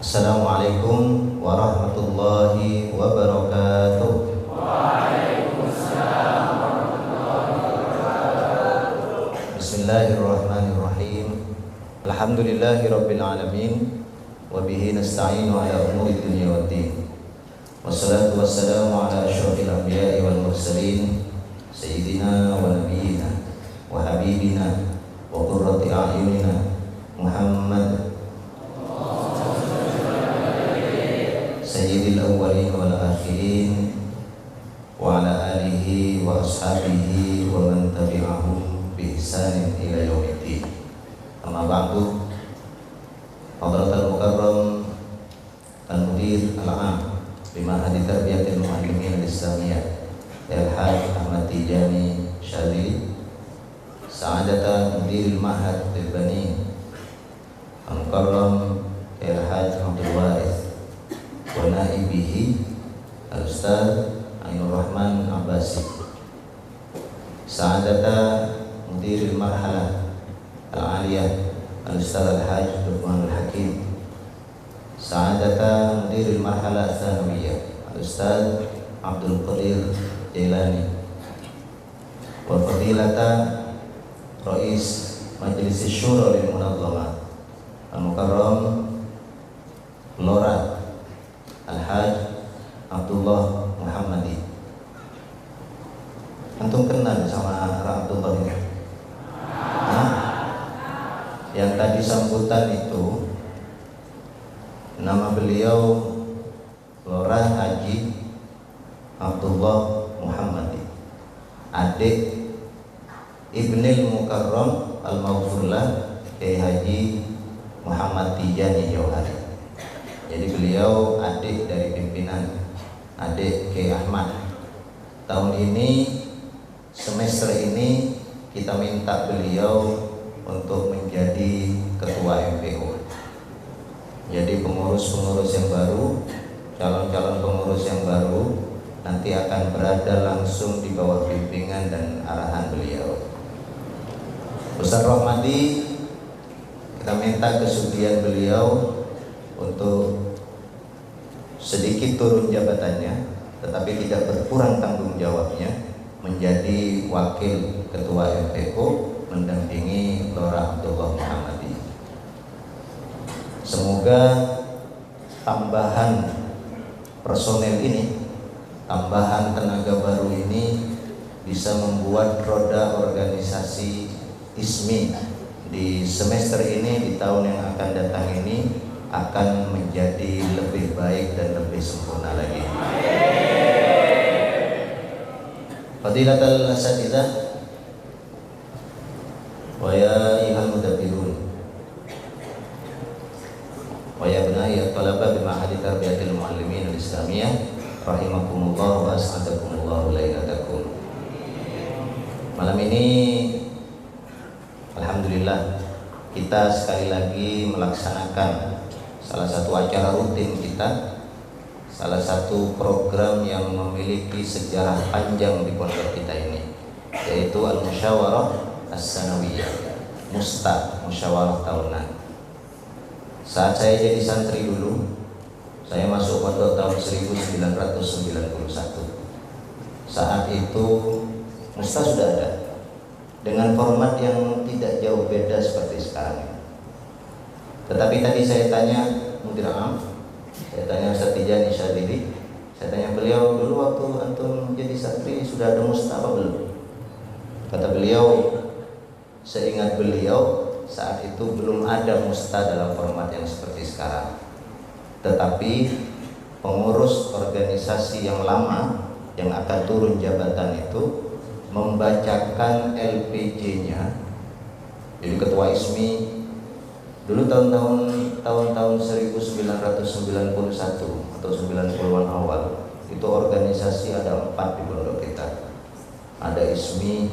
Assalamualaikum warahmatullahi wabarakatuh. Bismillahirrahmanirrahim. Alhamdulillahirabbil alamin wa bihi nasta'inu ala umuri dunya waddin. Wassalatu wassalamu ala asyrafil anbiya'i wal mursalin sayyidina wa nabiyyina wa habibina wa qurrati a'yunina Muhammad sayyidil awwalin wal akhirin wa ala alihi wa ashabihi wa man tabi'ahum bi ihsanin ila yaumiddin. Amma ba'du. Hadratul Mukarram Al-Mudir Al-Am Bima'had Tarbiyatil Muallimin Al-Islamiyah Al-Haj Ahmad Tijani Syadili, Sa'adata Mudiril Ma'had Al-Bani Al-Mukarram Al-Haj Abdul Warith wa naibihi Al-Ustaz Ainur Rahman Abbasi, Sa'adata Mudiril Marhalah Al-Aliyah Al-Ustaz Al-Haj Luqman Al-Hakim, Sa'adata Mudiril Marhalah Al-Thanawiyah Al-Ustaz Abdul Qadir Jailani, wa Fadilata Rais Majlis Syura lil Munazamah Al-Mukarram Lora Al-Haj Abdullah Muhammadi. Antum kenal sama Abdullah ini? Nah, yang tadi sambutan itu nama beliau Lora Haji Abdullah Muhammadi, adik Ibnil Mukarram Al-Maghfurlah Kiai Haji Muhammad Tijani Jauhari. Jadi beliau adik dari pimpinan, adik Kiai Ahmad. Tahun ini, semester ini kita minta beliau untuk menjadi ketua MPO. Jadi pengurus-pengurus yang baru, calon-calon pengurus yang baru nanti akan berada langsung di bawah bimbingan dan arahan beliau. Ustaz Rahmadi, kita minta kesudian beliau untuk sedikit turun jabatannya, tetapi tidak berkurang tanggung jawabnya, menjadi wakil ketua MPO mendampingi Lora Abdullah Muhammadi. Semoga tambahan personel ini, tambahan tenaga baru ini bisa membuat roda organisasi ISMI di semester ini, di tahun yang akan datang ini akan menjadi lebih baik dan lebih sempurna lagi. Fadilatul asatidzah wa ya ayyuhal mudabbirun wa ya bunayya talaba bi ma'had tarbiyatil muallimin al-islamiyah rahimakumullah wa as'adakumullah lailatakum. Malam ini alhamdulillah kita sekali lagi melaksanakan salah satu acara rutin kita, salah satu program yang memiliki sejarah panjang di pondok kita ini, yaitu Al-Musyawarah As-Sanawiyah, musyawarah tahunan. Saat saya jadi santri dulu, saya masuk pondok tahun 1991. Saat itu musta sudah ada, dengan format yang tidak jauh beda seperti sekarang. Tetapi tadi saya tanya Mudir Am, saya tanya Ustaz Tijani Syadili, saya tanya beliau, dulu waktu antum jadi santri sudah ada musta apa belum? Kata beliau, seingat beliau saat itu belum ada musta dalam format yang seperti sekarang. Tetapi pengurus organisasi yang lama yang akan turun jabatan itu membacakan LPJ-nya. Jadi ketua ISMI dulu tahun 1991 atau 90-an awal itu organisasi ada 4 di pondok kita. Ada ISMI,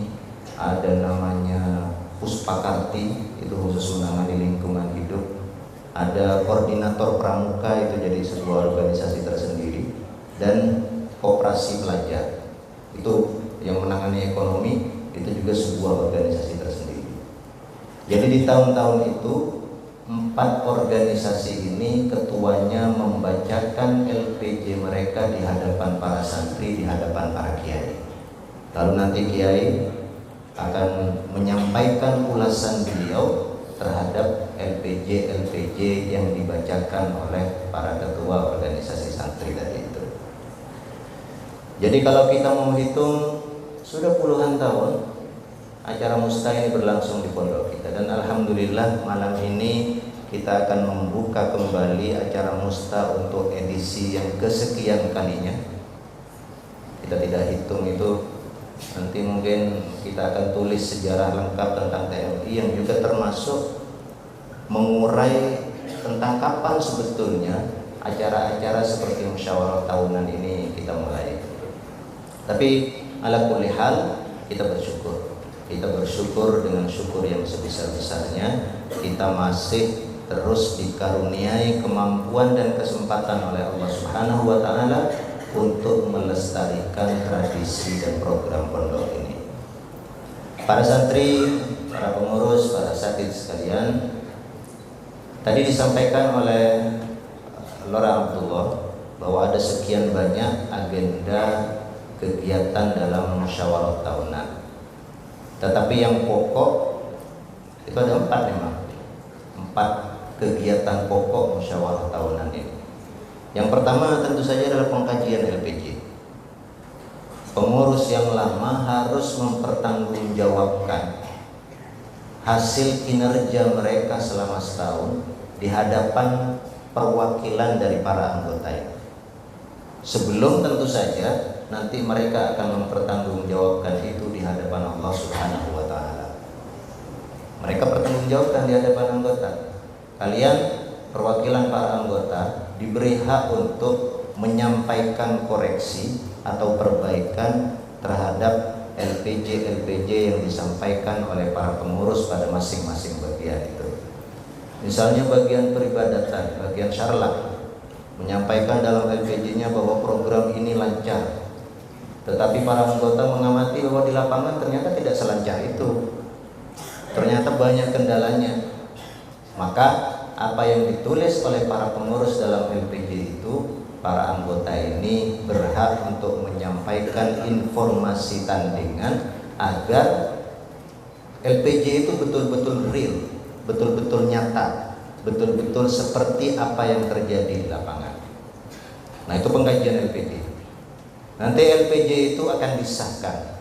ada namanya Puspakarti, itu khusus menangani lingkungan hidup. Ada koordinator pramuka, itu jadi sebuah organisasi tersendiri, dan koperasi pelajar, itu yang menangani ekonomi, itu juga sebuah organisasi tersendiri. Jadi di tahun-tahun itu 4 organisasi ini ketuanya membacakan LPJ mereka di hadapan para santri, di hadapan para kiai. Lalu nanti kiai akan menyampaikan ulasan beliau terhadap LPJ yang dibacakan oleh para ketua organisasi santri tadi itu. Jadi kalau kita mau hitung, sudah puluhan tahun acara Musta ini berlangsung di pondok kita, dan alhamdulillah malam ini kita akan membuka kembali acara Musta untuk edisi yang kesekian kalinya. Kita tidak hitung itu, nanti mungkin kita akan tulis sejarah lengkap tentang TMI yang juga termasuk mengurai tentang kapan sebetulnya acara-acara seperti musyawarah tahunan ini kita mulai. Tapi ala kulli hal kita bersyukur. Kita bersyukur dengan syukur yang sebesar-besarnya kita masih terus dikaruniai kemampuan dan kesempatan oleh Allah Subhanahu wa taala untuk melestarikan tradisi dan program pondok ini. Para santri, para pengurus, para satid sekalian, tadi disampaikan oleh Lora Abdullah bahwa ada sekian banyak agenda kegiatan dalam musyawarah tahunan. Tetapi yang pokok itu ada 4 memang. 4 kegiatan pokok musyawarah tahunan ini. Yang pertama tentu saja adalah pengkajian LPJ. Pengurus yang lama harus mempertanggungjawabkan hasil kinerja mereka selama setahun di hadapan perwakilan dari para anggota ini. Sebelum tentu saja nanti mereka akan mempertanggungjawabkan itu di hadapan Allah Subhanahu wa taala. Mereka pertanggungjawabkan di hadapan anggota. Kalian perwakilan para anggota diberi hak untuk menyampaikan koreksi atau perbaikan terhadap LPJ yang disampaikan oleh para pengurus pada masing-masing bagian itu. Misalnya bagian peribadatan, bagian syarlah menyampaikan dalam LPJ-nya bahwa program ini lancar. Tetapi para anggota mengamati bahwa di lapangan ternyata tidak selancar itu. Ternyata banyak kendalanya. Maka apa yang ditulis oleh para pengurus dalam LPJ itu, para anggota ini berhak untuk menyampaikan informasi tandingan agar LPJ itu betul-betul real, betul-betul nyata, betul-betul seperti apa yang terjadi di lapangan. Nah, itu pengkajian LPJ. Nanti LPJ itu akan disahkan.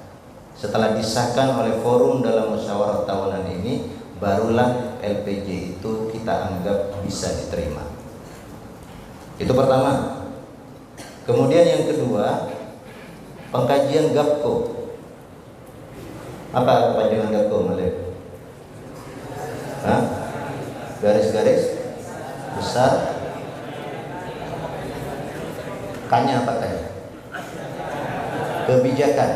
Setelah disahkan oleh forum dalam musyawarah tahunan ini, barulah LPJ itu kita anggap bisa diterima. Itu pertama. Kemudian yang kedua, pengkajian GAPKO. Apa kepanjangan GAPKO, Malik? Garis-garis besar. K-nya apa tadi? Kebijakan.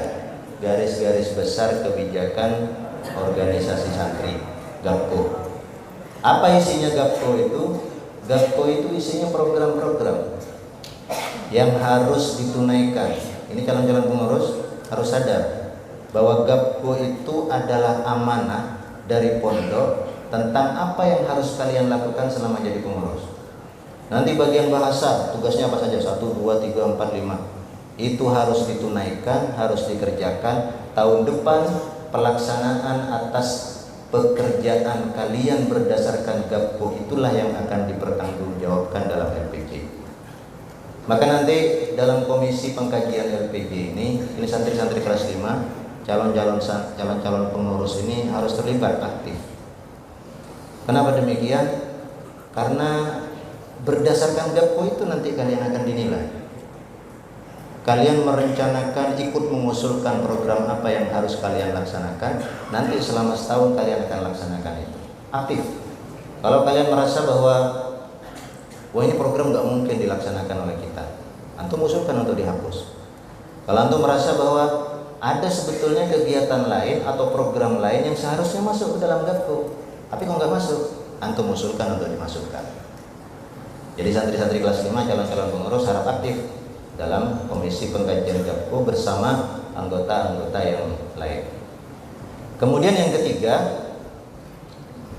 Garis-garis besar kebijakan organisasi santri, GAPKO. Apa isinya GAPKO itu? GAPKO itu isinya program-program yang harus ditunaikan. Ini calon-calon pengurus harus sadar bahwa GAPKO itu adalah amanah dari pondok tentang apa yang harus kalian lakukan selama jadi pengurus. Nanti bagian bahasa, tugasnya apa saja? 1, 2, 3, 4, 5. Itu harus ditunaikan, harus dikerjakan. Tahun depan pelaksanaan atas pekerjaan kalian berdasarkan GAPKO itulah yang akan dipertanggungjawabkan dalam LPJ. Maka nanti dalam komisi pengkajian LPJ ini santri-santri kelas 5, calon-calon pengurus ini harus terlibat aktif. Kenapa demikian? Karena berdasarkan GAPKO itu nanti kalian akan dinilai. Kalian merencanakan, ikut mengusulkan program apa yang harus kalian laksanakan. Nanti selama setahun kalian akan laksanakan itu aktif. Kalau kalian merasa bahwa wah ini program nggak mungkin dilaksanakan oleh kita, antum usulkan untuk dihapus. Kalau antum merasa bahwa ada sebetulnya kegiatan lain atau program lain yang seharusnya masuk ke dalam GAPKO, tapi kok nggak masuk, antum usulkan untuk dimasukkan. Jadi santri-santri kelas 5 calon-calon pengurus harap aktif dalam komisi pengkajian GAPKO bersama anggota-anggota yang lain. Kemudian yang ketiga,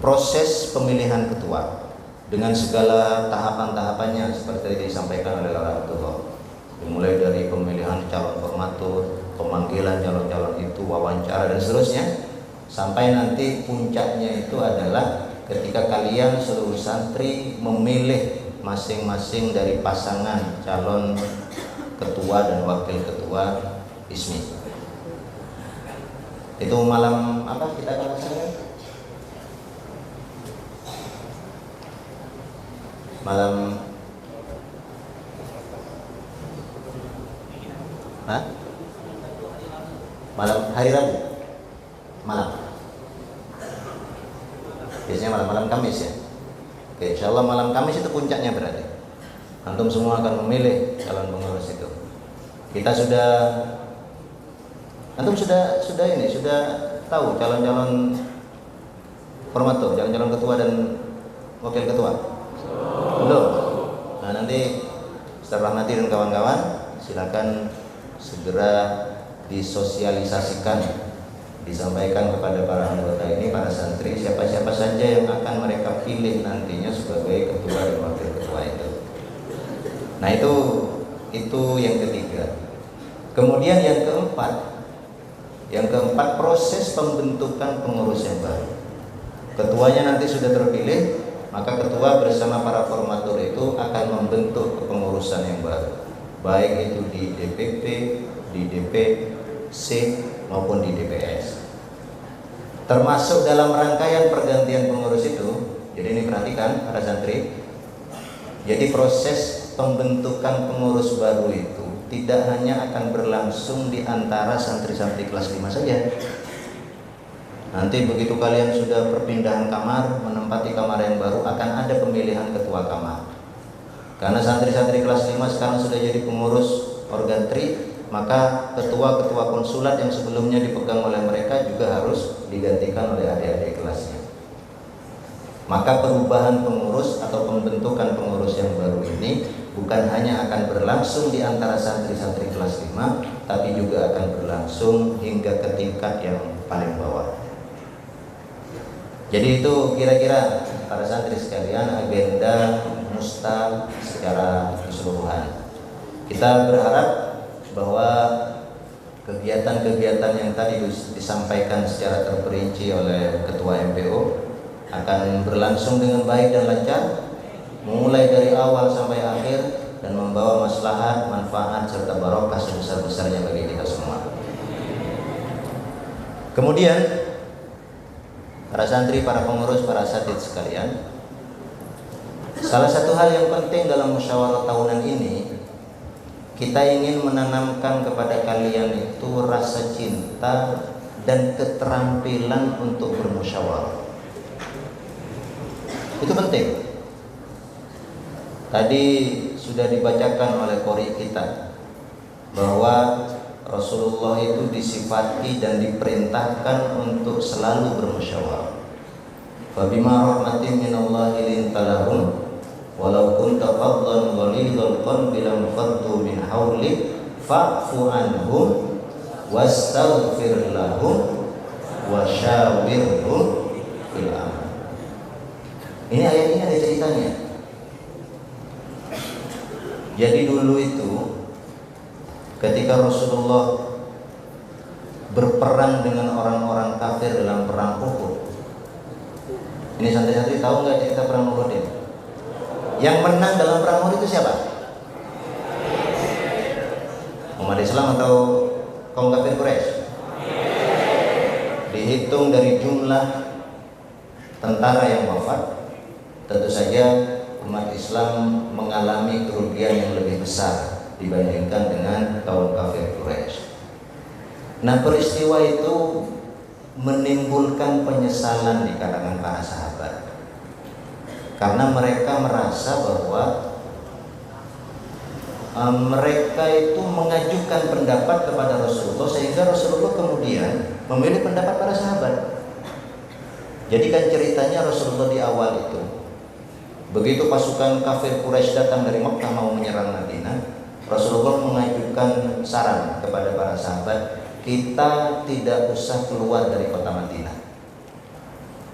proses pemilihan ketua dengan segala tahapan-tahapannya seperti yang disampaikan oleh orang tua, dimulai dari pemilihan calon formatur, pemanggilan calon-calon itu, wawancara dan seterusnya, sampai nanti puncaknya itu adalah ketika kalian seluruh santri memilih masing-masing dari pasangan calon ketua dan wakil ketua ISMI. Itu malam apa kita akan laksanakan? Malam malam hari Rabu malam, biasanya malam-malam Kamis ya. Oke, insya Allah malam Kamis itu puncaknya berarti antum semua akan memilih calon pengurus itu. Antum sudah tahu calon-calon formatur, calon-calon ketua dan wakil ketua? Belum. Nah, nanti Ustaz Rahmati dan kawan-kawan silakan segera disosialisasikan, disampaikan kepada para anggota ini, para santri, siapa-siapa saja yang akan mereka pilih nantinya sebagai ketua dan wakil ketua itu. Nah, itu yang ketiga. Kemudian yang keempat proses pembentukan pengurus yang baru. Ketuanya nanti sudah terpilih, maka ketua bersama para formatur itu akan membentuk kepengurusan yang baru, baik itu di DPP, di DPC maupun di DPS. Termasuk dalam rangkaian pergantian pengurus itu, jadi ini perhatikan para santri. Jadi proses pembentukan pengurus baru itu tidak hanya akan berlangsung di antara santri-santri kelas 5 saja. Nanti begitu kalian sudah perpindahan kamar, menempati kamar yang baru, akan ada pemilihan ketua kamar. Karena santri-santri kelas 5 sekarang sudah jadi pengurus organ tri, maka ketua-ketua konsulat yang sebelumnya dipegang oleh mereka juga harus digantikan oleh adik-adik kelasnya. Maka perubahan pengurus atau pembentukan pengurus yang baru ini bukan hanya akan berlangsung di antara santri-santri kelas 5, tapi juga akan berlangsung hingga ke tingkat yang paling bawah. Jadi itu kira-kira para santri sekalian agenda Musta secara keseluruhan. Kita berharap bahwa kegiatan-kegiatan yang tadi disampaikan secara terperinci oleh Ketua MPO akan berlangsung dengan baik dan lancar, mulai dari awal sampai akhir, dan membawa maslahat, manfaat serta barokah sebesar-besarnya bagi kita semua. Kemudian para santri, para pengurus, para asatidz sekalian, salah satu hal yang penting dalam musyawarah tahunan ini, kita ingin menanamkan kepada kalian itu rasa cinta dan keterampilan untuk bermusyawarah. Itu penting. Tadi sudah dibacakan oleh qori kita bahwa Rasulullah itu disifati dan diperintahkan untuk selalu bermusyawarah. Fabima rahmatin minallahi lintalahum walau kunta faddan ghalidhal qalbi lam faddu min hawlik fa'fu anhum wastaghfir lahum wasyawirhum fil amr. Ini ayat ini ada ceritanya. Jadi dulu itu ketika Rasulullah berperang dengan orang-orang kafir dalam perang Uhud. Ini santri-santri tahu nggak cerita perang Uhud ini? Yang menang dalam perang Uhud itu siapa? Umat Islam atau kaum kafir Quraisy? Dihitung dari jumlah tentara yang wafat, tentu saja umat Islam mengalami kerugian yang lebih besar dibandingkan dengan kaum kafir Quraisy. Nah, peristiwa itu menimbulkan penyesalan di kalangan para sahabat, karena mereka merasa bahwa mereka itu mengajukan pendapat kepada Rasulullah, sehingga Rasulullah kemudian memilih pendapat para sahabat. Jadi kan ceritanya Rasulullah di awal itu, begitu pasukan kafir Quraisy datang dari Makkah mau menyerang Madinah, Rasulullah mengajukan saran kepada para sahabat, kita tidak usah keluar dari kota Madinah.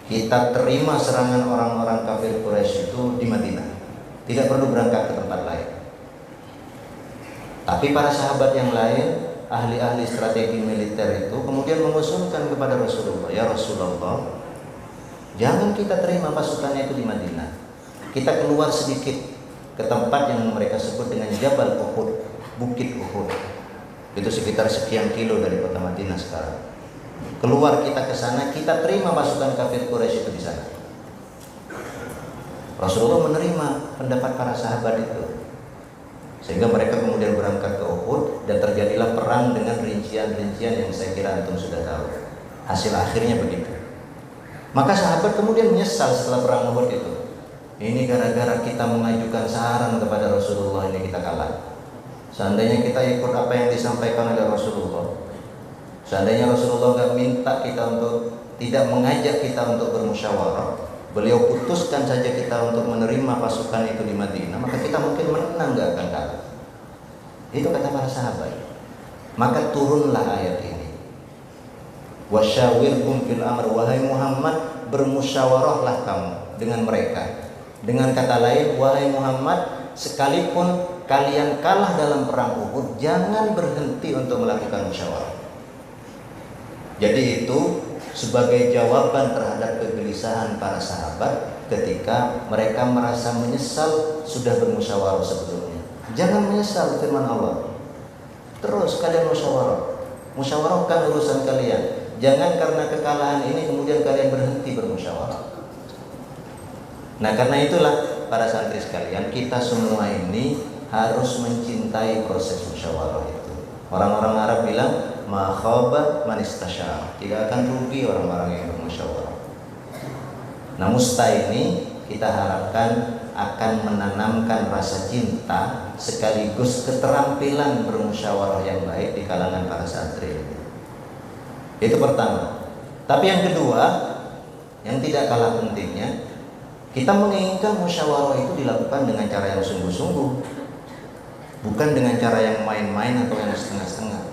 kita terima serangan orang-orang kafir Quraisy itu di Madinah, tidak perlu berangkat ke tempat lain. Tapi para sahabat yang lain, ahli-ahli strategi militer itu kemudian mengusulkan kepada Rasulullah, ya Rasulullah, jangan kita terima pasukannya itu di Madinah, kita keluar sedikit ke tempat yang mereka sebut dengan Jabal Uhud, Bukit Uhud. Itu sekitar sekian kilo dari kota Madinah sekarang. Keluar kita ke sana, kita terima pasukan kafir Quraisy itu di sana. Rasulullah menerima pendapat para sahabat itu, sehingga mereka kemudian berangkat ke Uhud dan terjadilah perang dengan rincian-rincian yang saya kira antum sudah tahu. Hasil akhirnya begitu. Maka sahabat kemudian menyesal setelah perang Uhud itu. Ini gara-gara kita mengajukan saran kepada Rasulullah, ini kita kalah. Seandainya kita ikut apa yang disampaikan oleh Rasulullah, seandainya Rasulullah nggak minta kita untuk, tidak mengajak kita untuk bermusyawarah, beliau putuskan saja kita untuk menerima pasukan itu di Madinah, maka kita mungkin menang, nggak akan kalah. Itu kata para sahabat. Maka turunlah ayat ini. Wasyawirhum fil amr, wahai Muhammad, bermusyawarahlah kamu dengan mereka. Dengan kata lain, wahai Muhammad, sekalipun kalian kalah dalam perang Uhud, jangan berhenti untuk melakukan musyawarah. Jadi itu sebagai jawaban terhadap kegelisahan para sahabat ketika mereka merasa menyesal sudah bermusyawarah sebelumnya. Jangan menyesal, firman Allah. Terus kalian musyawarah. Musyawarahkan urusan kalian. Jangan karena kekalahan ini kemudian kalian berhenti bermusyawarah. Nah, karena itulah para santri sekalian, kita semua ini harus mencintai proses musyawarah itu. Orang-orang Arab bilang, ma khaba man istasyara, tidak akan rugi orang-orang yang bermusyawarah. Nah, musta ini kita harapkan akan menanamkan rasa cinta sekaligus keterampilan bermusyawarah yang baik di kalangan para santri. Itu pertama. Tapi yang kedua, yang tidak kalah pentingnya, kita menginginkan musyawarah itu dilakukan dengan cara yang sungguh-sungguh, bukan dengan cara yang main-main atau yang setengah-setengah.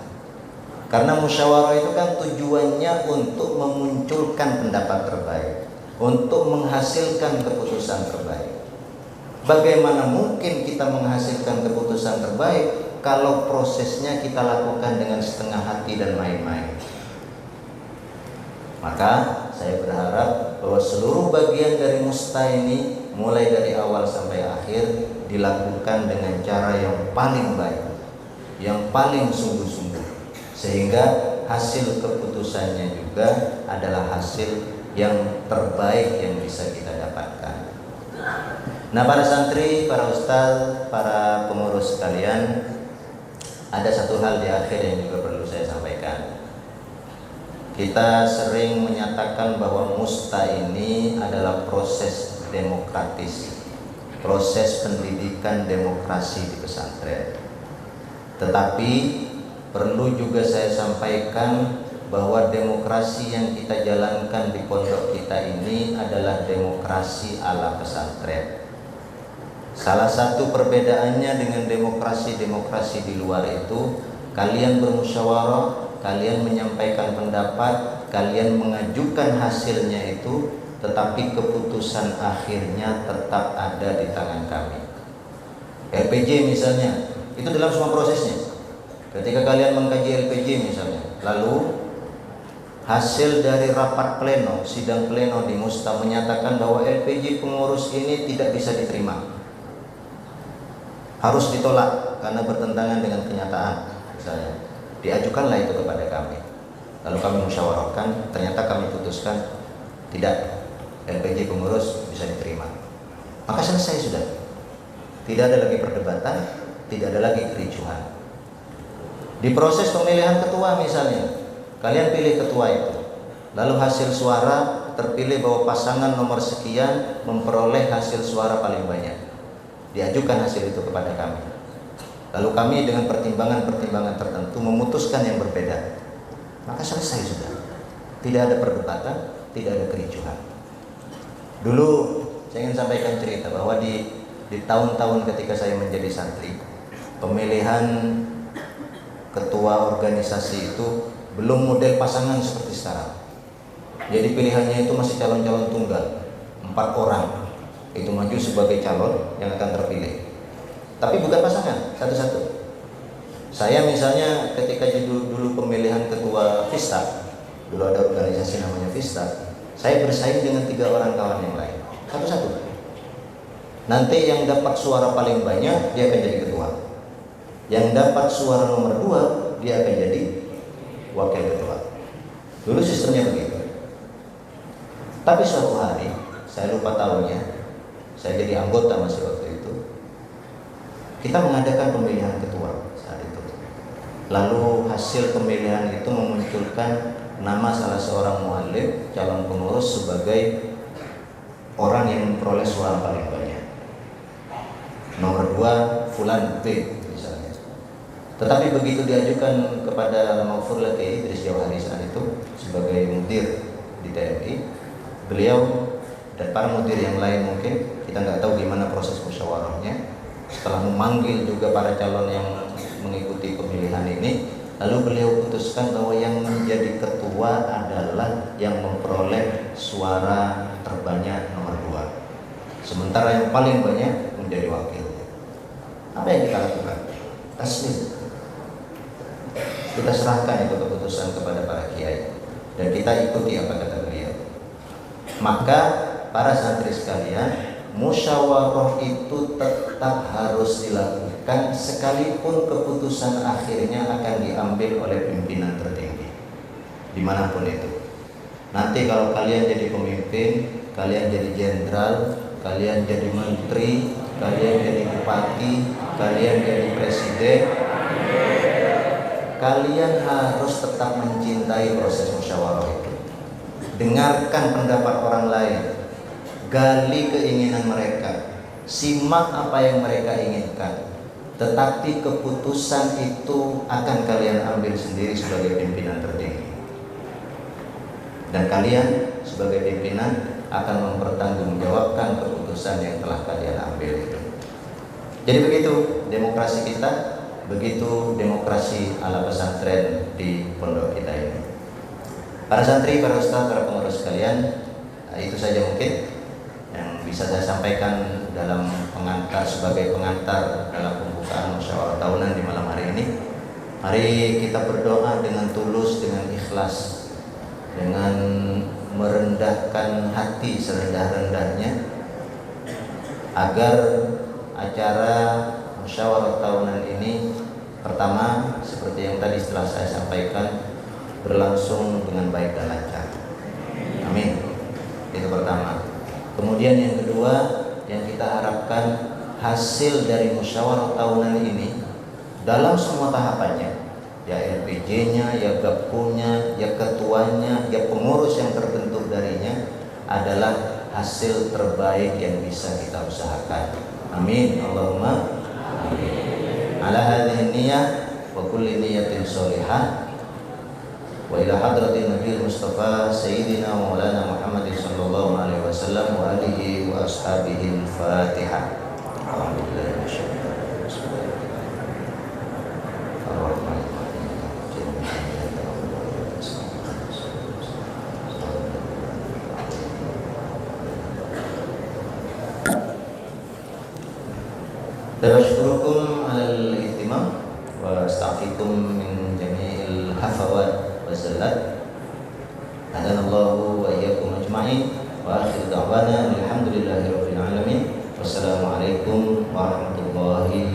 Karena musyawarah itu kan tujuannya untuk memunculkan pendapat terbaik, untuk menghasilkan keputusan terbaik. Bagaimana mungkin kita menghasilkan keputusan terbaik kalau prosesnya kita lakukan dengan setengah hati dan main-main? Maka saya berharap bahwa seluruh bagian dari musta ini, mulai dari awal sampai akhir, dilakukan dengan cara yang paling baik, yang paling sungguh-sungguh, sehingga hasil keputusannya juga adalah hasil yang terbaik yang bisa kita dapatkan. Nah, para santri, para ustaz, para pengurus sekalian, ada satu hal di akhir yang juga perlu saya sampaikan. Kita sering menyatakan bahwa musta ini adalah proses demokratis, proses pendidikan demokrasi di pesantren. Tetapi perlu juga saya sampaikan bahwa demokrasi yang kita jalankan di pondok kita ini adalah demokrasi ala pesantren. Salah satu perbedaannya dengan demokrasi-demokrasi di luar itu, kalian bermusyawarah, kalian menyampaikan pendapat, kalian mengajukan hasilnya itu, tetapi keputusan akhirnya tetap ada di tangan kami. LPJ misalnya, itu dalam semua prosesnya. Ketika kalian mengkaji LPJ misalnya, lalu hasil dari rapat pleno, sidang pleno di Musta menyatakan bahwa LPJ pengurus ini tidak bisa diterima, harus ditolak karena bertentangan dengan kenyataan misalnya. Diajukanlah itu kepada kami. Lalu kami musyawarahkan, ternyata kami putuskan tidak, LPJ pengurus bisa diterima. Maka selesai sudah. Tidak ada lagi perdebatan, tidak ada lagi kericuhan. Di proses pemilihan ketua misalnya, kalian pilih ketua itu, lalu hasil suara terpilih bahwa pasangan nomor sekian memperoleh hasil suara paling banyak. Diajukan hasil itu kepada kami. Lalu kami dengan pertimbangan-pertimbangan tertentu memutuskan yang berbeda. Maka selesai sudah. Tidak ada perdebatan, tidak ada kericuhan. Dulu saya ingin sampaikan cerita bahwa di tahun-tahun ketika saya menjadi santri, pemilihan ketua organisasi itu belum model pasangan seperti sekarang. Jadi pilihannya itu masih calon-calon tunggal, 4 orang itu maju sebagai calon yang akan terpilih. Tapi bukan pasangan, satu-satu. Saya misalnya ketika dulu pemilihan ketua FISTA, dulu ada organisasi namanya FISTA, saya bersaing dengan 3 orang kawan yang lain, satu-satu. Nanti yang dapat suara paling banyak dia akan jadi ketua, yang dapat suara nomor 2 dia akan jadi wakil ketua. Dulu sistemnya begitu. Tapi suatu hari, saya lupa tahunnya, saya jadi anggota masih waktu itu, kita mengadakan pemilihan ketua saat itu. Lalu hasil pemilihan itu memunculkan nama salah seorang mu'allim, calon pengurus, sebagai orang yang memperoleh suara paling banyak. Nomor 2 Fulan B misalnya. Tetapi begitu diajukan kepada Maghfur Laki Idris Jauhari saat itu sebagai mudir di TMI, beliau dan para mudir yang lain, mungkin kita nggak tahu gimana proses musyawarahnya, setelah memanggil juga para calon yang mengikuti pemilihan ini, lalu beliau putuskan bahwa yang menjadi ketua adalah yang memperoleh suara terbanyak nomor 2, sementara yang paling banyak menjadi wakil. Apa yang kita lakukan? Taslim. Kita serahkan itu keputusan kepada para kiai dan kita ikuti apa kata beliau. Maka para santri sekalian, musyawarah itu tetap harus dilakukan sekalipun keputusan akhirnya akan diambil oleh pimpinan tertinggi dimanapun itu. Nanti kalau kalian jadi pemimpin, kalian jadi jenderal, kalian jadi menteri, kalian jadi bupati, kalian jadi presiden, kalian harus tetap mencintai proses musyawarah itu. Dengarkan pendapat orang lain, gali keinginan mereka, simak apa yang mereka inginkan, tetapi keputusan itu akan kalian ambil sendiri sebagai pimpinan tertinggi, dan kalian sebagai pimpinan akan mempertanggungjawabkan keputusan yang telah kalian ambil itu. Jadi begitu demokrasi kita, begitu demokrasi ala pesantren di pondok kita ini. Para santri, para ustaz, para pengurus sekalian, itu saja mungkin yang bisa saya sampaikan dalam sebagai pengantar dalam pembukaan musyawarah tahunan di malam hari ini. Mari kita berdoa dengan tulus, dengan ikhlas, dengan merendahkan hati serendah-rendahnya, agar acara musyawarah tahunan ini, pertama seperti yang tadi setelah saya sampaikan, berlangsung dengan baik dan lancar. Amin. Itu pertama. Kemudian yang kedua, yang kita harapkan hasil dari musyawarah tahunan ini dalam semua tahapannya, ya LPJ-nya, ya gapkunya, ya ketuanya, ya pengurus yang terbentuk darinya, adalah hasil terbaik yang bisa kita usahakan. Amin. Allahumma amin. Ala hadhihi niyyah wa kulli niyyatin sholihah. Wa ila hadratin Nabi Mustafa Sayyidina wa Maulana Muhammad sallallahu alaihi wasallam wa alihi wa ashabihi al-Fatihah. Alhamdulillah. Terashkurukum alal ihtimam wa astaghfirukum min jami'il hafawat wa zallat. Hadanallahu wa iyyakum ajma'in wa akhiru da'wana alhamdulillahi rabbil alamin. Wassalamualaikum warahmatullahi